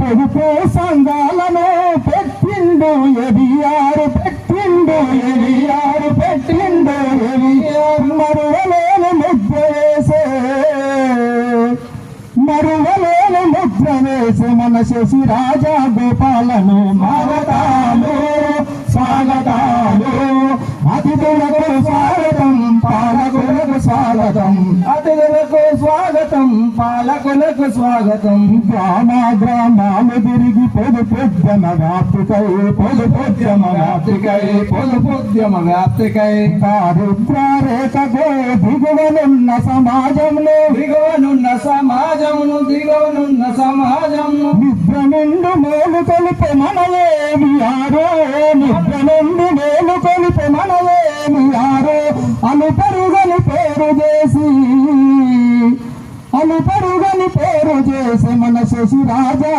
పొదుపు సంఘాలను పెట్టిండు ఎవియారు పెట్టిండు ఎవియారు పెట్టిండు మరువలేని ముద్ర వేసే మరువలేని ముద్ర వేసే మన శశి రాజా గోపాలను స్వాగతాలు స్వాగతాలు అతిథులకు స్వాగతం పాలకులకు స్వాగతం అతిథులకు స్వాగతం పాలకులకు స్వాగతం గ్రామ గ్రామాలు తిరిగి పొదుపుద్యమ వ్యాప్తికై పొదుపుద్యమ వ్యాప్తికై పొదుపుద్యమ వ్యాప్తికై దారిద్ర్య రేఖకు దిగువనున్న సమాజంలో దిగువనున్న సమాజమును దిగువనున్న సమాజంను నిద్ర నుండి మేలు కొలిపే మనలేమి యారో నిద్ర నుండి మేలు కొలిపే మనలేమి యారో అనుపరుగని పేరు చేసి మన శశి రాజా